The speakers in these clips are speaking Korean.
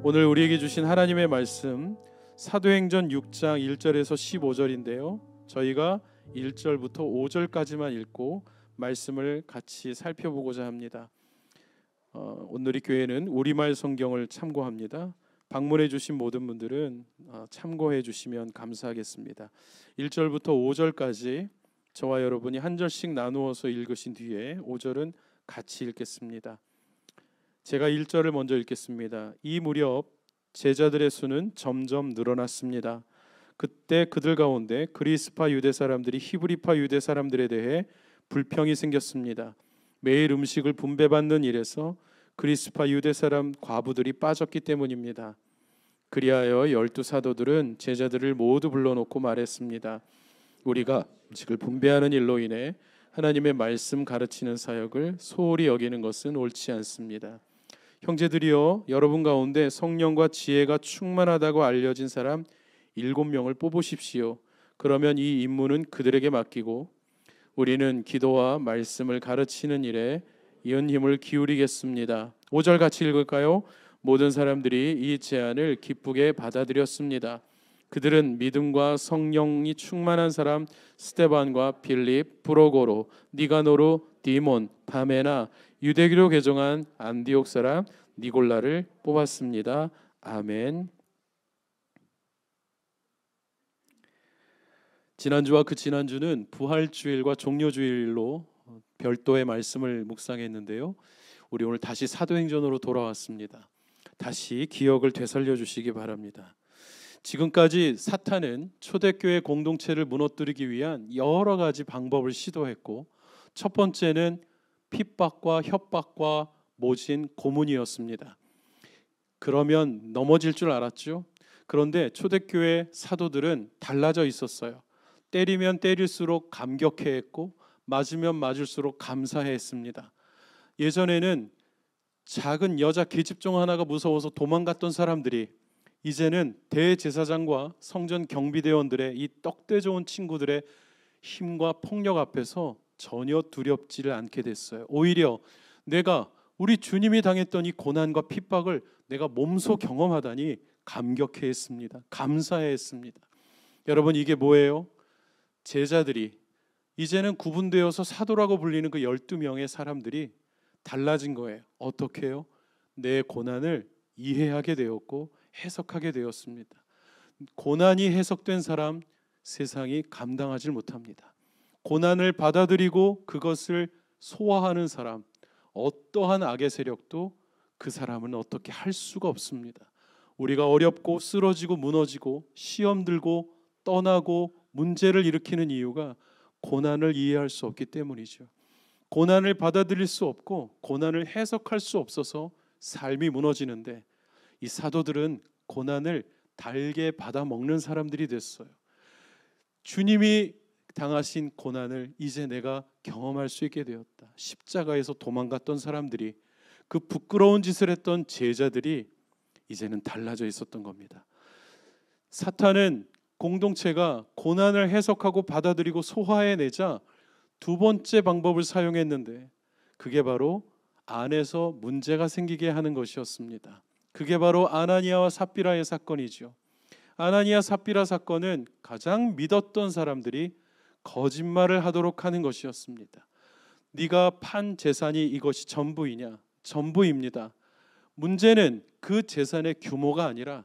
오늘 우리에게 주신 하나님의 말씀 사도행전 6장 1절에서 15절인데요. 저희가 1절부터 5절까지만 읽고 말씀을 같이 살펴보고자 합니다. 오늘 이 교회는 우리말 성경을 참고합니다. 방문해 주신 모든 분들은 참고해 주시면 감사하겠습니다. 1절부터 5절까지 저와 여러분이 한 절씩 나누어서 읽으신 뒤에 5절은 같이 읽겠습니다. 제가 1절을 먼저 읽겠습니다. 이 무렵 제자들의 수는 점점 늘어났습니다. 그때 그들 가운데 그리스파 유대 사람들이 히브리파 유대 사람들에 대해 불평이 생겼습니다. 매일 음식을 분배받는 일에서 그리스파 유대 사람 과부들이 빠졌기 때문입니다. 그리하여 12 사도들은 제자들을 모두 불러놓고 말했습니다. 우리가 음식을 분배하는 일로 인해 하나님의 말씀 가르치는 사역을 소홀히 여기는 것은 옳지 않습니다. 형제들이여, 여러분 가운데 성령과 지혜가 충만하다고 알려진 사람 7명을 뽑으십시오. 그러면 이 임무는 그들에게 맡기고 우리는 기도와 말씀을 가르치는 일에 이은 힘을 기울이겠습니다. 5절 같이 읽을까요? 모든 사람들이 이 제안을 기쁘게 받아들였습니다. 그들은 믿음과 성령이 충만한 사람 스데반과 빌립, 브로고로, 니가노르, 디몬, 바메나, 유대교로 개종한 안디옥 사람 니골라를 뽑았습니다. 아멘. 지난주와 그 지난주는 부활주일과 종료주일로 별도의 말씀을 묵상했는데요. 우리 오늘 다시 사도행전으로 돌아왔습니다. 다시 기억을 되살려 주시기 바랍니다. 지금까지 사탄은 초대교회 공동체를 무너뜨리기 위한 여러 가지 방법을 시도했고, 첫 번째는 핍박과 협박과 모진 고문이었습니다. 그러면 넘어질 줄 알았죠. 그런데 초대교회 사도들은 달라져 있었어요. 때리면 때릴수록 감격해했고 맞으면 맞을수록 감사했습니다. 예전에는 작은 여자 계집종 하나가 무서워서 도망갔던 사람들이 이제는 대제사장과 성전 경비대원들의 이 떡대 좋은 친구들의 힘과 폭력 앞에서 전혀 두렵지를 않게 됐어요. 오히려 내가 우리 주님이 당했던 이 고난과 핍박을 내가 몸소 경험하다니 감격해했습니다. 감사해했습니다. 여러분, 이게 뭐예요? 제자들이 이제는 구분되어서 사도라고 불리는 그 12명의 사람들이 달라진 거예요. 어떻게 해요? 내 고난을 이해하게 되었고 해석하게 되었습니다. 고난이 해석된 사람 세상이 감당하지 못합니다. 고난을 받아들이고 그것을 소화하는 사람, 어떠한 악의 세력도 그 사람은 어떻게 할 수가 없습니다. 우리가 어렵고 쓰러지고 무너지고 시험 들고 떠나고 문제를 일으키는 이유가 고난을 이해할 수 없기 때문이죠. 고난을 받아들일 수 없고 고난을 해석할 수 없어서 삶이 무너지는데, 이 사도들은 고난을 달게 받아 먹는 사람들이 됐어요. 주님이 당하신 고난을 이제 내가 경험할 수 있게 되었다. 십자가에서 도망갔던 사람들이, 그 부끄러운 짓을 했던 제자들이 이제는 달라져 있었던 겁니다. 사탄은 공동체가 고난을 해석하고 받아들이고 소화해내자 두 번째 방법을 사용했는데, 그게 바로 안에서 문제가 생기게 하는 것이었습니다. 그게 바로 아나니아와 삽비라의 사건이죠. 아나니아 삽비라 사건은 가장 믿었던 사람들이 거짓말을 하도록 하는 것이었습니다. 네가 판 재산이 이것이 전부이냐? 전부입니다. 문제는 그 재산의 규모가 아니라,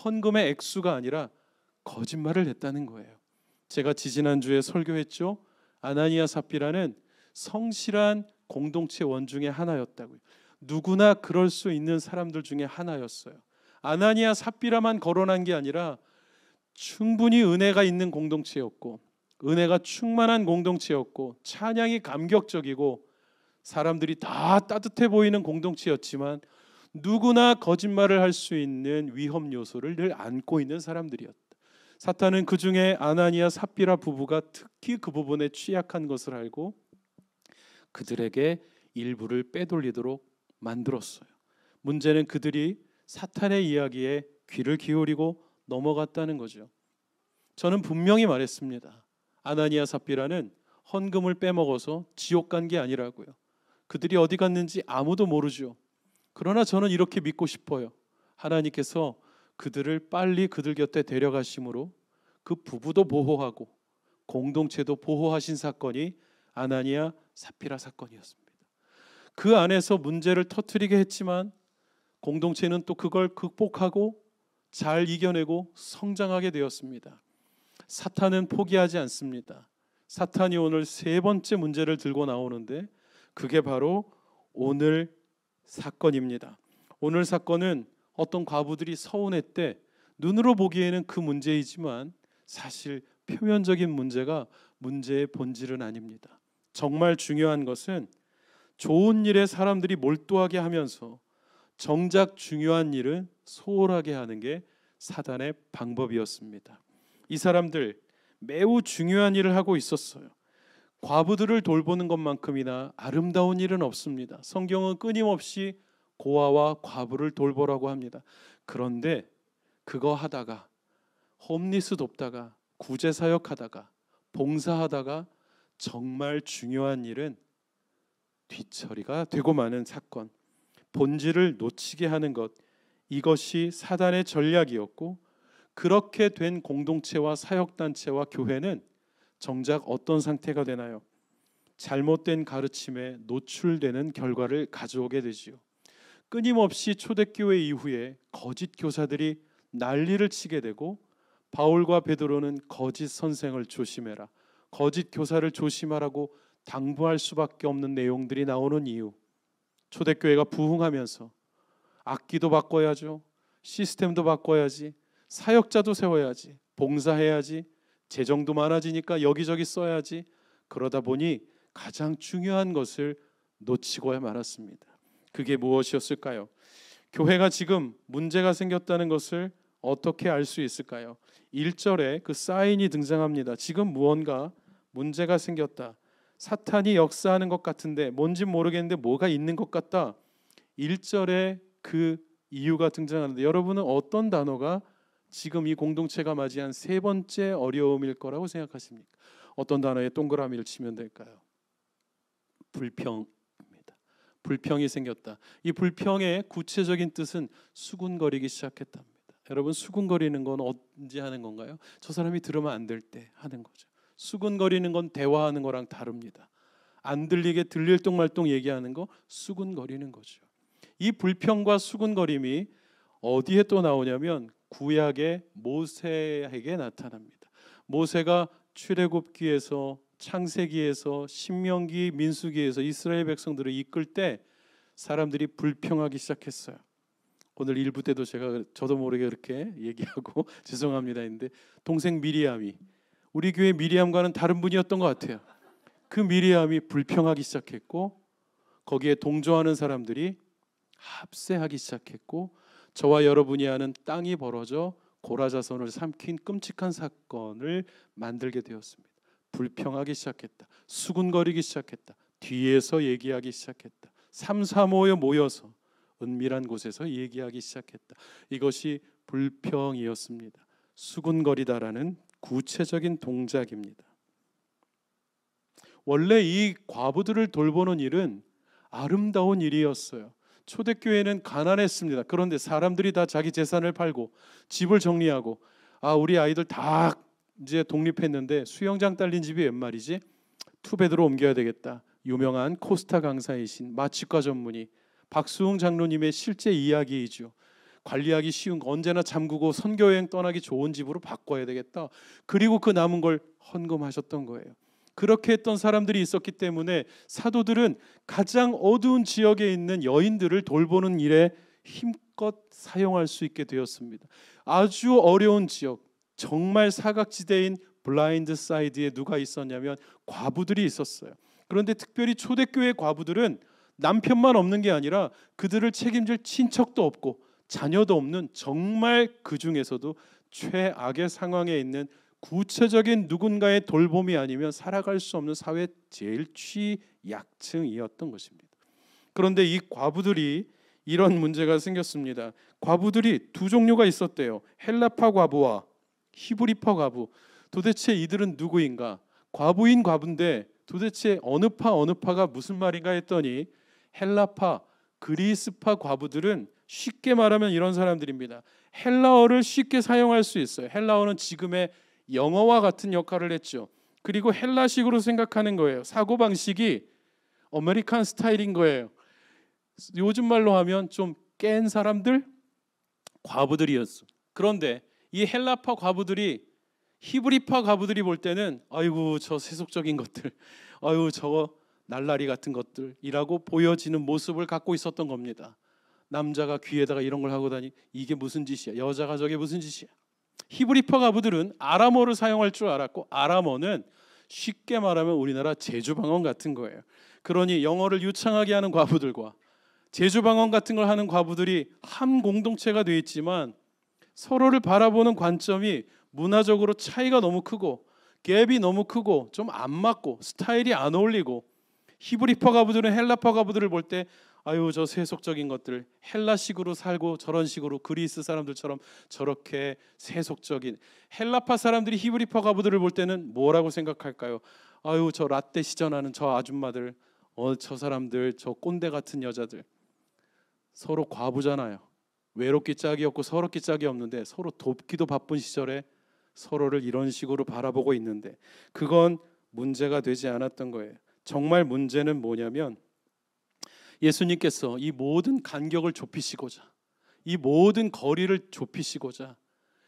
헌금의 액수가 아니라 거짓말을 했다는 거예요. 제가 지지난주에 설교했죠. 아나니아 삽비라는 성실한 공동체 원 중에 하나였다고요. 누구나 그럴 수 있는 사람들 중에 하나였어요. 아나니아 삽비라만 거론한 게 아니라 충분히 은혜가 있는 공동체였고, 은혜가 충만한 공동체였고, 찬양이 감격적이고 사람들이 다 따뜻해 보이는 공동체였지만 누구나 거짓말을 할 수 있는 위험 요소를 늘 안고 있는 사람들이었다. 사탄은 그 중에 아나니아 삽비라 부부가 특히 그 부분에 취약한 것을 알고 그들에게 일부를 빼돌리도록 만들었어요. 문제는 그들이 사탄의 이야기에 귀를 기울이고 넘어갔다는 거죠. 저는 분명히 말했습니다. 아나니아 삽비라는 헌금을 빼먹어서 지옥 간 게 아니라고요. 그들이 어디 갔는지 아무도 모르죠. 그러나 저는 이렇게 믿고 싶어요. 하나님께서 그들을 빨리 그들 곁에 데려가심으로 그 부부도 보호하고 공동체도 보호하신 사건이 아나니아 삽비라 사건이었습니다. 그 안에서 문제를 터뜨리게 했지만 공동체는 또 그걸 극복하고 잘 이겨내고 성장하게 되었습니다. 사탄은 포기하지 않습니다. 사탄이 오늘 세 번째 문제를 들고 나오는데 그게 바로 오늘 사건입니다. 오늘 사건은 어떤 과부들이 서운했대 눈으로 보기에는 그 문제이지만 사실 표면적인 문제가 문제의 본질은 아닙니다. 정말 중요한 것은 좋은 일에 사람들이 몰두하게 하면서 정작 중요한 일은 소홀하게 하는 게 사단의 방법이었습니다. 이 사람들 매우 중요한 일을 하고 있었어요. 과부들을 돌보는 것만큼이나 아름다운 일은 없습니다. 성경은 끊임없이 고아와 과부를 돌보라고 합니다. 그런데 그거 하다가 홈리스 돕다가 구제사역하다가 봉사하다가 정말 중요한 일은 뒤처리가 되고 마는 사건, 본질을 놓치게 하는 것, 이것이 사단의 전략이었고 그렇게 된 공동체와 사역단체와 교회는 정작 어떤 상태가 되나요? 잘못된 가르침에 노출되는 결과를 가져오게 되지요. 끊임없이 초대교회 이후에 거짓 교사들이 난리를 치게 되고 바울과 베드로는 거짓 선생을 조심해라, 거짓 교사를 조심하라고 당부할 수밖에 없는 내용들이 나오는 이유, 초대교회가 부흥하면서 악기도 바꿔야죠, 시스템도 바꿔야지, 사역자도 세워야지, 봉사해야지, 재정도 많아지니까 여기저기 써야지, 그러다 보니 가장 중요한 것을 놓치고야 말았습니다. 그게 무엇이었을까요? 교회가 지금 문제가 생겼다는 것을 어떻게 알 수 있을까요? 1절에 그 사인이 등장합니다. 지금 무언가 문제가 생겼다. 사탄이 역사하는 것 같은데 뭔지 모르겠는데 뭐가 있는 것 같다. 1절에 그 이유가 등장하는데 여러분은 어떤 단어가 지금 이 공동체가 맞이한 세 번째 어려움일 거라고 생각하십니까? 어떤 단어에 동그라미를 치면 될까요? 불평입니다. 불평이 생겼다. 이 불평의 구체적인 뜻은 수군거리기 시작했답니다. 여러분, 수군거리는 건 언제 하는 건가요? 저 사람이 들으면 안 될 때 하는 거죠. 수군거리는 건 대화하는 거랑 다릅니다. 안 들리게 들릴똥말똥 얘기하는 거 수군거리는 거죠. 이 불평과 수군거림이 어디에 또 나오냐면 구약의 모세에게 나타납니다. 모세가 출애굽기에서 창세기에서 신명기 민수기에서 이스라엘 백성들을 이끌 때 사람들이 불평하기 시작했어요. 오늘 일부 때도 저도 모르게 그렇게 얘기하고 죄송합니다 했는데 동생 미리암이 우리 교회 미리암과는 다른 분이었던 것 같아요. 그 미리암이 불평하기 시작했고 거기에 동조하는 사람들이 합세하기 시작했고 저와 여러분이 아는 땅이 벌어져 고라자손을 삼킨 끔찍한 사건을 만들게 되었습니다. 불평하기 시작했다. 수군거리기 시작했다. 뒤에서 얘기하기 시작했다. 3, 4 모여서 은밀한 곳에서 얘기하기 시작했다. 이것이 불평이었습니다. 수군거리다라는 구체적인 동작입니다. 원래 이 과부들을 돌보는 일은 아름다운 일이었어요. 초대교회는 가난했습니다. 그런데 사람들이 다 자기 재산을 팔고 집을 정리하고 우리 아이들 다 이제 독립했는데 수영장 딸린 집이 웬 말이지? 투베드로 옮겨야 되겠다. 유명한 코스타 강사이신 마취과 전문의 박수웅 장로님의 실제 이야기이죠. 관리하기 쉬운 거 언제나 잠그고 선교여행 떠나기 좋은 집으로 바꿔야 되겠다. 그리고 그 남은 걸 헌금하셨던 거예요. 그렇게 했던 사람들이 있었기 때문에 사도들은 가장 어두운 지역에 있는 여인들을 돌보는 일에 힘껏 사용할 수 있게 되었습니다. 아주 어려운 지역, 정말 사각지대인 블라인드 사이드에 누가 있었냐면 과부들이 있었어요. 그런데 특별히 초대교회 과부들은 남편만 없는 게 아니라 그들을 책임질 친척도 없고 자녀도 없는 정말 그 중에서도 최악의 상황에 있는 구체적인 누군가의 돌봄이 아니면 살아갈 수 없는 사회 제일 취약층이었던 것입니다. 그런데 이 과부들이 이런 문제가 생겼습니다. 과부들이 두 종류가 있었대요. 헬라파 과부와 히브리파 과부. 도대체 이들은 누구인가? 과부인 과부인데 도대체 어느 파가 무슨 말인가 했더니 헬라파, 그리스파 과부들은 쉽게 말하면 이런 사람들입니다. 헬라어를 쉽게 사용할 수 있어요. 헬라어는 지금의 영어와 같은 역할을 했죠. 그리고 헬라식으로 생각하는 거예요. 사고방식이 아메리칸 스타일인 거예요. 요즘 말로 하면 좀 깬 사람들, 과부들이었어. 그런데 이 헬라파 과부들이 히브리파 과부들이 볼 때는 아이고 저 세속적인 것들, 아이고 저거 날라리 같은 것들이라고 보여지는 모습을 갖고 있었던 겁니다. 남자가 귀에다가 이런 걸 하고 다니, 이게 무슨 짓이야? 여자가 저게 무슨 짓이야? 히브리파 과부들은 아람어를 사용할 줄 알았고, 아람어는 쉽게 말하면 우리나라 제주방언 같은 거예요. 그러니 영어를 유창하게 하는 과부들과 제주방언 같은 걸 하는 과부들이 한 공동체가 되어 있지만 서로를 바라보는 관점이 문화적으로 차이가 너무 크고 갭이 너무 크고 좀 안 맞고 스타일이 안 어울리고, 히브리파 과부들은 헬라파 과부들을 볼 때 아유 저 세속적인 것들, 헬라식으로 살고 저런 식으로 그리스 사람들처럼 저렇게 세속적인, 헬라파 사람들이 히브리파 과부들을 볼 때는 뭐라고 생각할까요? 아유 저 라떼 시전하는 저 아줌마들, 저 사람들, 저 꼰대 같은 여자들. 서로 과부잖아요. 외롭기 짝이 없고 서럽기 짝이 없는데 서로 돕기도 바쁜 시절에 서로를 이런 식으로 바라보고 있는데 그건 문제가 되지 않았던 거예요. 정말 문제는 뭐냐면 예수님께서 이 모든 간격을 좁히시고자, 이 모든 거리를 좁히시고자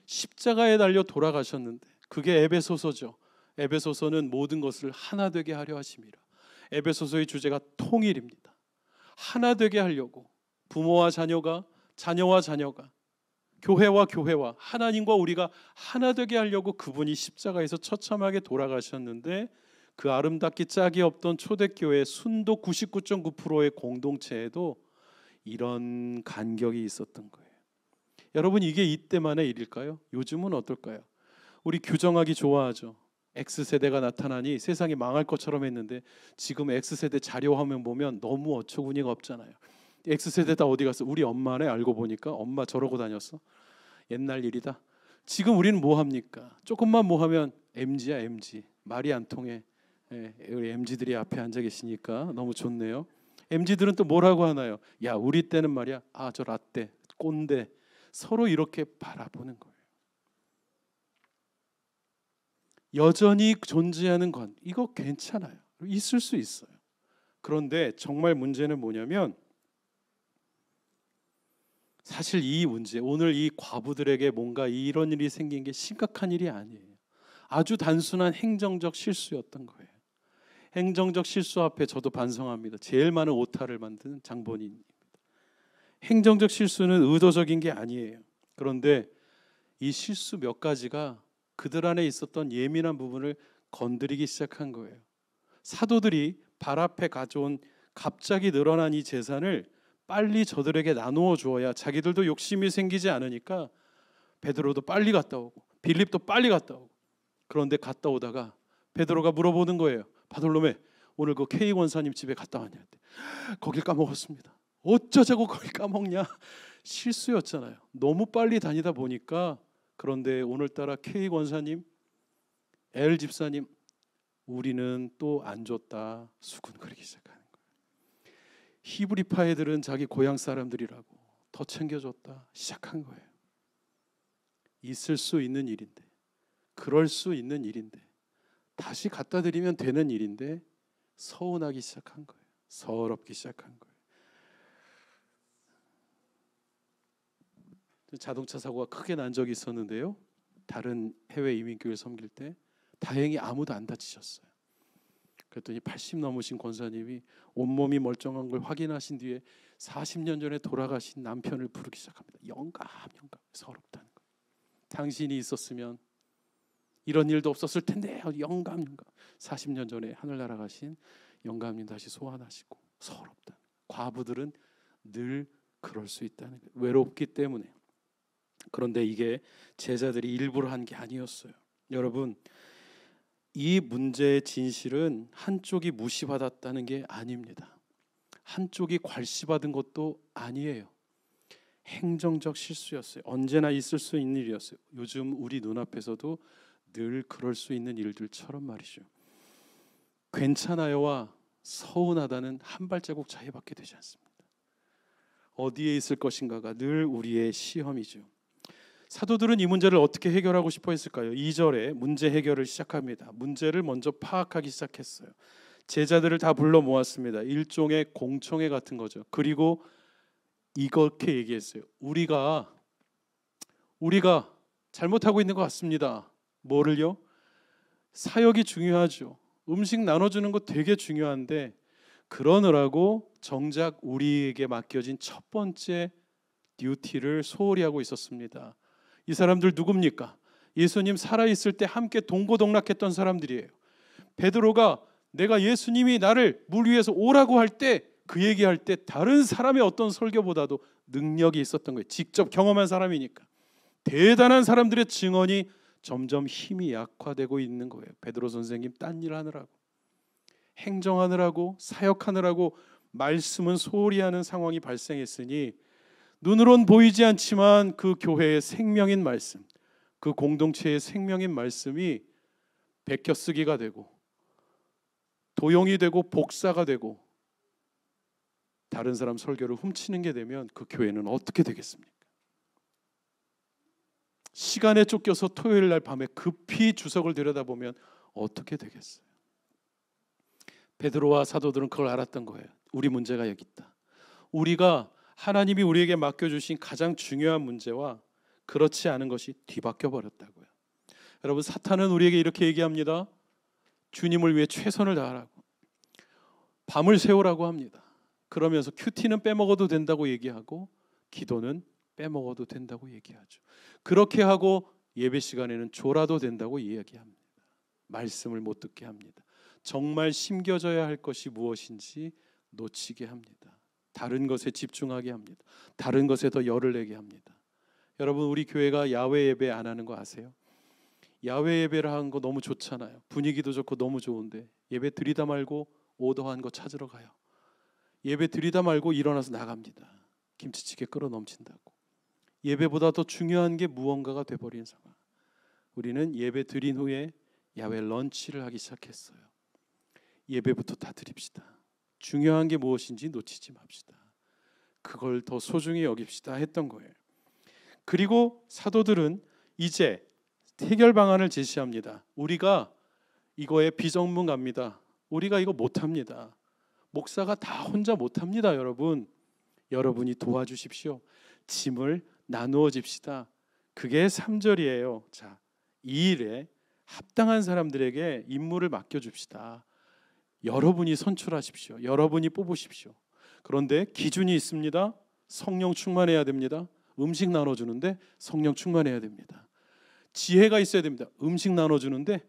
십자가에 달려 돌아가셨는데, 그게 에베소서죠. 에베소서는 모든 것을 하나 되게 하려 하심이라. 에베소서의 주제가 통일입니다. 하나 되게 하려고 부모와 자녀가, 자녀와 자녀가, 교회와 교회와 하나님과 우리가 하나 되게 하려고 그분이 십자가에서 처참하게 돌아가셨는데, 그 아름답기 짝이 없던 초대교회 순도 99.9%의 공동체에도 이런 간격이 있었던 거예요. 여러분 이게 이때만의 일일까요? 요즘은 어떨까요? 우리 규정하기 좋아하죠. X세대가 나타나니 세상이 망할 것처럼 했는데 지금 X세대 자료 화면 보면 너무 어처구니가 없잖아요. X세대 다 어디 갔어? 우리 엄마네. 알고 보니까 엄마 저러고 다녔어. 옛날 일이다. 지금 우리는 뭐 합니까? 조금만 뭐 하면 MG야 MG. 말이 안 통해. 우리 MG들이 앞에 앉아 계시니까 너무 좋네요. MG들은 또 뭐라고 하나요? 야 우리 때는 말이야, 아 저 라떼, 꼰대. 서로 이렇게 바라보는 거예요. 여전히 존재하는 건 이거 괜찮아요. 있을 수 있어요. 그런데 정말 문제는 뭐냐면, 사실 이 문제, 오늘 이 과부들에게 뭔가 이런 일이 생긴 게 심각한 일이 아니에요. 아주 단순한 행정적 실수였던 거예요. 행정적 실수 앞에 저도 반성합니다. 제일 많은 오타를 만드는 장본인입니다. 행정적 실수는 의도적인 게 아니에요. 그런데 이 실수 몇 가지가 그들 안에 있었던 예민한 부분을 건드리기 시작한 거예요. 사도들이 발 앞에 가져온 갑자기 늘어난 이 재산을 빨리 저들에게 나누어 주어야 자기들도 욕심이 생기지 않으니까 베드로도 빨리 갔다 오고 빌립도 빨리 갔다 오고, 그런데 갔다 오다가 베드로가 물어보는 거예요. 바돌로메 오늘 그 K 원사님 집에 갔다 왔냐? 거길 까먹었습니다. 어쩌자고 거길 까먹냐? 실수였잖아요. 너무 빨리 다니다 보니까. 그런데 오늘따라 K 원사님, L 집사님, 우리는 또 안 줬다 수군거리기 시작하는 거예요. 히브리파 애들은 자기 고향 사람들이라고 더 챙겨줬다 시작한 거예요. 있을 수 있는 일인데, 그럴 수 있는 일인데, 다시 갖다 드리면 되는 일인데 서운하기 시작한 거예요. 서럽기 시작한 거예요. 자동차 사고가 크게 난 적이 있었는데요. 다른 해외 이민교회 섬길 때 다행히 아무도 안 다치셨어요. 그랬더니 80 넘으신 권사님이 온몸이 멀쩡한 걸 확인하신 뒤에 40년 전에 돌아가신 남편을 부르기 시작합니다. 영감 서럽다는 거예요. 당신이 있었으면 이런 일도 없었을 텐데 영감 40년 전에 하늘 날아가신 영감님 다시 소환하시고 서럽다. 과부들은 늘 그럴 수 있다는 거예요. 외롭기 때문에. 그런데 이게 제자들이 일부러 한 게 아니었어요. 여러분, 이 문제의 진실은 한쪽이 무시받았다는 게 아닙니다. 한쪽이 괄시받은 것도 아니에요. 행정적 실수였어요. 언제나 있을 수 있는 일이었어요. 요즘 우리 눈앞에서도 늘 그럴 수 있는 일들처럼 말이죠. 괜찮아요와 서운하다는 한 발자국 차이밖에 되지 않습니다. 어디에 있을 것인가가 늘 우리의 시험이죠. 사도들은 이 문제를 어떻게 해결하고 싶어 했을까요? 2절에 문제 해결을 시작합니다. 문제를 먼저 파악하기 시작했어요. 제자들을 다 불러 모았습니다. 일종의 공청회 같은 거죠. 그리고 이렇게 얘기했어요. 우리가 잘못하고 있는 것 같습니다. 뭐를요? 사역이 중요하죠. 음식 나눠주는 거 되게 중요한데 그러느라고 정작 우리에게 맡겨진 첫 번째 듀티를 소홀히 하고 있었습니다. 이 사람들 누굽니까? 예수님 살아있을 때 함께 동고동락했던 사람들이에요. 베드로가 내가 예수님이 나를 물 위에서 오라고 할 때 그 얘기할 때 다른 사람의 어떤 설교보다도 능력이 있었던 거예요. 직접 경험한 사람이니까. 대단한 사람들의 증언이 점점 힘이 약화되고 있는 거예요. 베드로 선생님 딴 일 하느라고, 행정하느라고, 사역하느라고 말씀은 소홀히 하는 상황이 발생했으니 눈으론 보이지 않지만 그 교회의 생명인 말씀, 그 공동체의 생명인 말씀이 베껴쓰기가 되고 도용이 되고 복사가 되고 다른 사람 설교를 훔치는 게 되면 그 교회는 어떻게 되겠습니까? 시간에 쫓겨서 토요일 날 밤에 급히 주석을 들여다보면 어떻게 되겠어요? 베드로와 사도들은 그걸 알았던 거예요. 우리 문제가 여기 있다. 우리가 하나님이 우리에게 맡겨주신 가장 중요한 문제와 그렇지 않은 것이 뒤바뀌어 버렸다고요. 여러분, 사탄은 우리에게 이렇게 얘기합니다. 주님을 위해 최선을 다하라고, 밤을 새우라고 합니다. 그러면서 큐티는 빼먹어도 된다고 얘기하고 기도는 빼먹어도 된다고 얘기하죠. 그렇게 하고 예배 시간에는 졸아도 된다고 이야기합니다. 말씀을 못 듣게 합니다. 정말 심겨져야 할 것이 무엇인지 놓치게 합니다. 다른 것에 집중하게 합니다. 다른 것에 더 열을 내게 합니다. 여러분, 우리 교회가 야외 예배 안 하는 거 아세요? 야외 예배를 하는 거 너무 좋잖아요. 분위기도 좋고 너무 좋은데 예배 드리다 말고 오더한 거 찾으러 가요. 예배 드리다 말고 일어나서 나갑니다. 김치찌개 끓어 넘친다고. 예배보다 더 중요한 게 무언가가 돼버린 상황. 우리는 예배 드린 후에 야외 런치를 하기 시작했어요. 예배부터 다 드립시다. 중요한 게 무엇인지 놓치지 맙시다. 그걸 더 소중히 여깁시다 했던 거예요. 그리고 사도들은 이제 해결 방안을 제시합니다. 우리가 이거에 비전문가입니다. 우리가 이거 못합니다. 목사가 다 혼자 못합니다. 여러분이 도와주십시오. 짐을 나누어 집시다. 그게 3절이에요. 자, 이 일에 합당한 사람들에게 임무를 맡겨줍시다. 여러분이 선출하십시오. 여러분이 뽑으십시오. 그런데 기준이 있습니다. 성령 충만해야 됩니다. 음식 나눠주는데 성령 충만해야 됩니다. 지혜가 있어야 됩니다. 음식 나눠주는데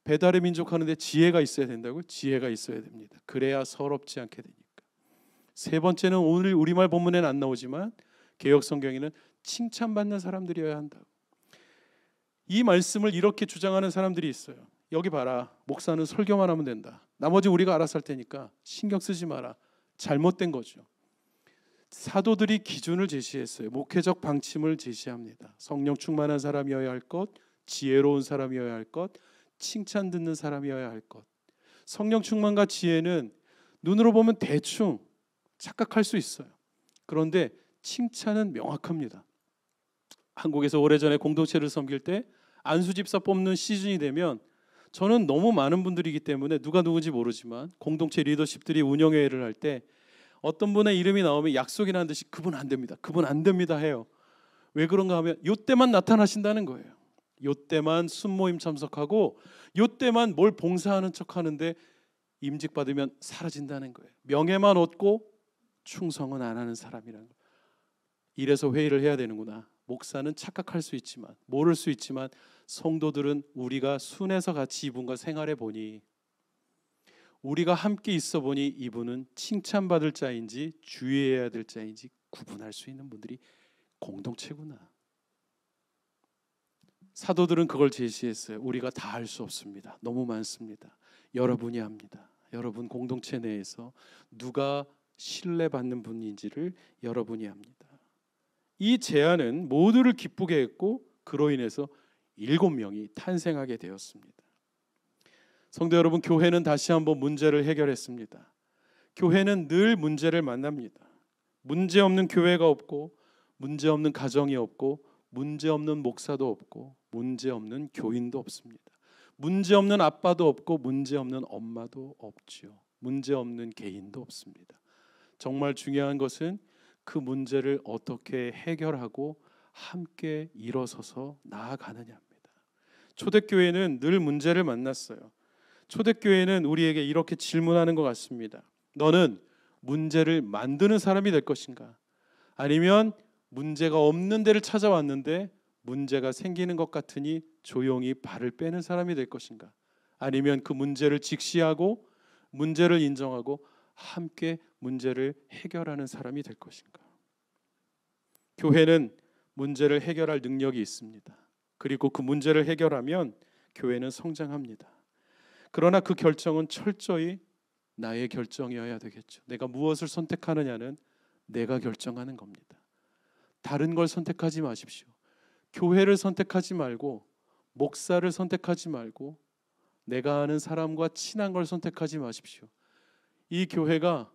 배달의 민족 하는데 지혜가 있어야 된다고요? 지혜가 있어야 됩니다. 그래야 서럽지 않게 되니까. 세 번째는 오늘 우리말 본문에는 안 나오지만 개역 성경에는 칭찬받는 사람들이어야 한다고. 이 말씀을 이렇게 주장하는 사람들이 있어요. 여기 봐라, 목사는 설교만 하면 된다. 나머지 우리가 알아서 할 테니까 신경 쓰지 마라. 잘못된 거죠. 사도들이 기준을 제시했어요. 목회적 방침을 제시합니다. 성령 충만한 사람이어야 할 것, 지혜로운 사람이어야 할 것, 칭찬 듣는 사람이어야 할 것. 성령 충만과 지혜는 눈으로 보면 대충 착각할 수 있어요. 그런데 칭찬은 명확합니다. 한국에서 오래전에 공동체를 섬길 때 안수집사 뽑는 시즌이 되면 저는 너무 많은 분들이기 때문에 누가 누군지 모르지만 공동체 리더십들이 운영회의를 할 때 어떤 분의 이름이 나오면 약속이라는 듯이 그분 안 됩니다. 그분 안 됩니다 해요. 왜 그런가 하면 요때만 나타나신다는 거예요. 요때만 순모임 참석하고 요때만 뭘 봉사하는 척하는데 임직 받으면 사라진다는 거예요. 명예만 얻고 충성은 안 하는 사람이라는 거예요. 이래서 회의를 해야 되는구나. 목사는 착각할 수 있지만, 모를 수 있지만 성도들은 우리가 순에서 같이 이분과 생활해 보니, 우리가 함께 있어 보니 이분은 칭찬받을 자인지 주의해야 될 자인지 구분할 수 있는 분들이 공동체구나. 사도들은 그걸 제시했어요. 우리가 다 할 수 없습니다. 너무 많습니다. 여러분이 합니다. 여러분 공동체 내에서 누가 신뢰받는 분인지를 여러분이 합니다. 이 제안은 모두를 기쁘게 했고 그로 인해서 7명이 탄생하게 되었습니다. 성도 여러분, 교회는 다시 한번 문제를 해결했습니다. 교회는 늘 문제를 만납니다. 문제 없는 교회가 없고, 문제 없는 가정이 없고, 문제 없는 목사도 없고, 문제 없는 교인도 없습니다. 문제 없는 아빠도 없고, 문제 없는 엄마도 없지요. 문제 없는 개인도 없습니다. 정말 중요한 것은 그 문제를 어떻게 해결하고 함께 일어서서 나아가느냐입니다. 초대교회는 늘 문제를 만났어요. 초대교회는 우리에게 이렇게 질문하는 것 같습니다. 너는 문제를 만드는 사람이 될 것인가? 아니면 문제가 없는 데를 찾아왔는데 문제가 생기는 것 같으니 조용히 발을 빼는 사람이 될 것인가? 아니면 그 문제를 직시하고 문제를 인정하고 함께 문제를 해결하는 사람이 될 것인가? 교회는 문제를 해결할 능력이 있습니다. 그리고 그 문제를 해결하면 교회는 성장합니다. 그러나 그 결정은 철저히 나의 결정이어야 되겠죠. 내가 무엇을 선택하느냐는 내가 결정하는 겁니다. 다른 걸 선택하지 마십시오. 교회를 선택하지 말고, 목사를 선택하지 말고, 내가 아는 사람과 친한 걸 선택하지 마십시오. 이 교회가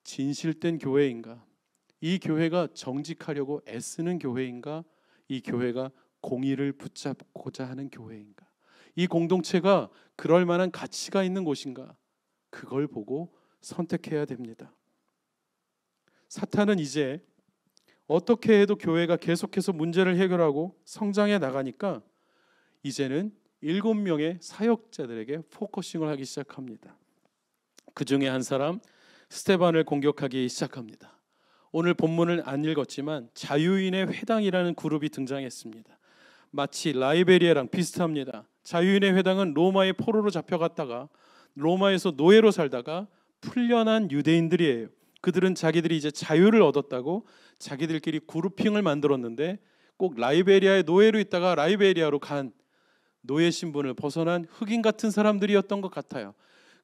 진실된 교회인가? 이 교회가 정직하려고 애쓰는 교회인가? 이 교회가 공의를 붙잡고자 하는 교회인가? 이 공동체가 그럴 만한 가치가 있는 곳인가? 그걸 보고 선택해야 됩니다. 사탄은 이제 어떻게 해도 교회가 계속해서 문제를 해결하고 성장해 나가니까 이제는 7명의 사역자들에게 포커싱을 하기 시작합니다. 그 중에 한 사람 스데반을 공격하기 시작합니다. 오늘 본문을 안 읽었지만 자유인의 회당이라는 그룹이 등장했습니다. 마치 라이베리아랑 비슷합니다. 자유인의 회당은 로마의 포로로 잡혀갔다가 로마에서 노예로 살다가 풀려난 유대인들이에요. 그들은 자기들이 이제 자유를 얻었다고 자기들끼리 그룹핑을 만들었는데 꼭 라이베리아의 노예로 있다가 라이베리아로 간 노예 신분을 벗어난 흑인 같은 사람들이었던 것 같아요.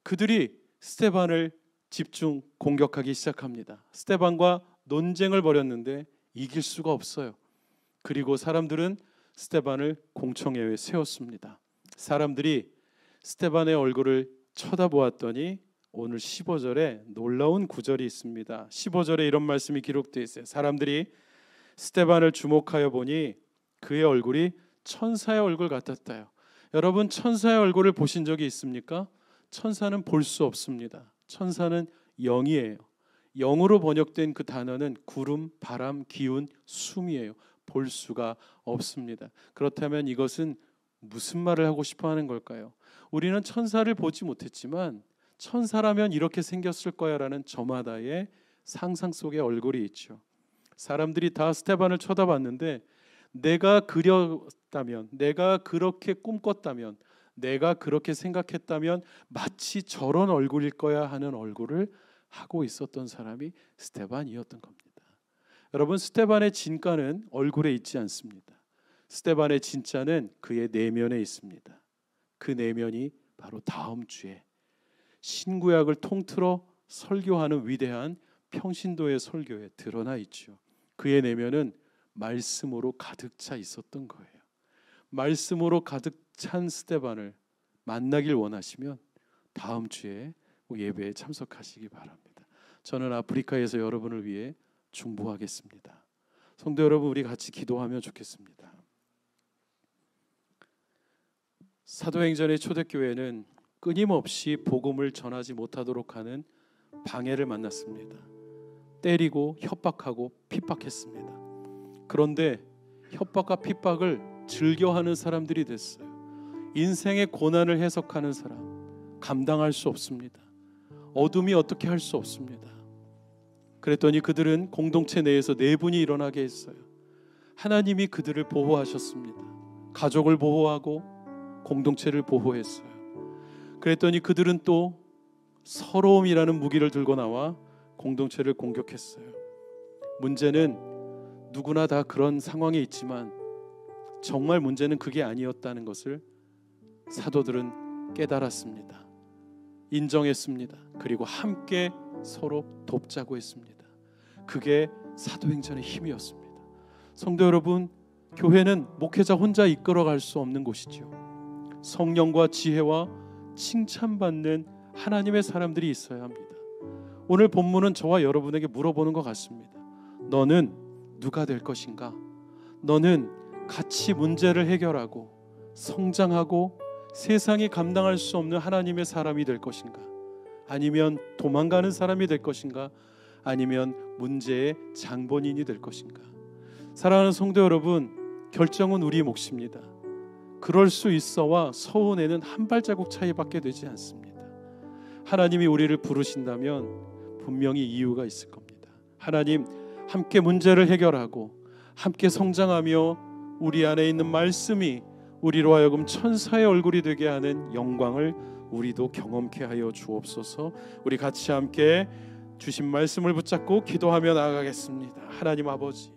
그들이 스데반을 집중 공격하기 시작합니다. 스데반과 논쟁을 벌였는데 이길 수가 없어요. 그리고 사람들은 스데반을 공청회에 세웠습니다. 사람들이 스데반의 얼굴을 쳐다보았더니 오늘 15절에 놀라운 구절이 있습니다. 15절에 이런 말씀이 기록되어 있어요. 사람들이 스데반을 주목하여 보니 그의 얼굴이 천사의 얼굴 같았다요. 여러분, 천사의 얼굴을 보신 적이 있습니까? 천사는 볼 수 없습니다. 천사는 영이에요. 영으로 번역된 그 단어는 구름, 바람, 기운, 숨이에요. 볼 수가 없습니다. 그렇다면 이것은 무슨 말을 하고 싶어 하는 걸까요? 우리는 천사를 보지 못했지만 천사라면 이렇게 생겼을 거야 라는 저마다의 상상 속의 얼굴이 있죠. 사람들이 다 스데반을 쳐다봤는데 내가 그렸다면, 내가 그렇게 꿈꿨다면, 내가 그렇게 생각했다면 마치 저런 얼굴일 거야 하는 얼굴을 하고 있었던 사람이 스데반이었던 겁니다. 여러분, 스데반의 진가는 얼굴에 있지 않습니다. 스데반의 진짜는 그의 내면에 있습니다. 그 내면이 바로 다음 주에 신구약을 통틀어 설교하는 위대한 평신도의 설교에 드러나 있죠. 그의 내면은 말씀으로 가득 차 있었던 거예요. 말씀으로 가득 찬 스데반을 만나길 원하시면 다음 주에 예배에 참석하시기 바랍니다. 저는 아프리카에서 여러분을 위해 중보하겠습니다. 성도 여러분, 우리 같이 기도하면 좋겠습니다. 사도행전의 초대교회는 끊임없이 복음을 전하지 못하도록 하는 방해를 만났습니다. 때리고 협박하고 핍박했습니다. 그런데 협박과 핍박을 즐겨하는 사람들이 됐어요. 인생의 고난을 해석하는 사람, 감당할 수 없습니다. 어둠이 어떻게 할 수 없습니다. 그랬더니 그들은 공동체 내에서 내분이 일어나게 했어요. 하나님이 그들을 보호하셨습니다. 가족을 보호하고 공동체를 보호했어요. 그랬더니 그들은 또 서러움이라는 무기를 들고 나와 공동체를 공격했어요. 문제는 누구나 다 그런 상황에 있지만 정말 문제는 그게 아니었다는 것을 사도들은 깨달았습니다. 인정했습니다. 그리고 함께 서로 돕자고 했습니다. 그게 사도행전의 힘이었습니다. 성도 여러분, 교회는 목회자 혼자 이끌어갈 수 없는 곳이죠. 성령과 지혜와 칭찬받는 하나님의 사람들이 있어야 합니다. 오늘 본문은 저와 여러분에게 물어보는 것 같습니다. 너는 누가 될 것인가? 너는 같이 문제를 해결하고 성장하고 세상이 감당할 수 없는 하나님의 사람이 될 것인가? 아니면 도망가는 사람이 될 것인가? 아니면 문제의 장본인이 될 것인가? 사랑하는 성도 여러분, 결정은 우리 몫입니다. 그럴 수 있어와 서운에는 한 발자국 차이밖에 되지 않습니다. 하나님이 우리를 부르신다면 분명히 이유가 있을 겁니다. 하나님, 함께 문제를 해결하고 함께 성장하며 우리 안에 있는 말씀이 우리로 하여금 천사의 얼굴이 되게 하는 영광을 우리도 경험케 하여 주옵소서. 우리 같이 함께 주신 말씀을 붙잡고 기도하며 나아가겠습니다. 하나님 아버지,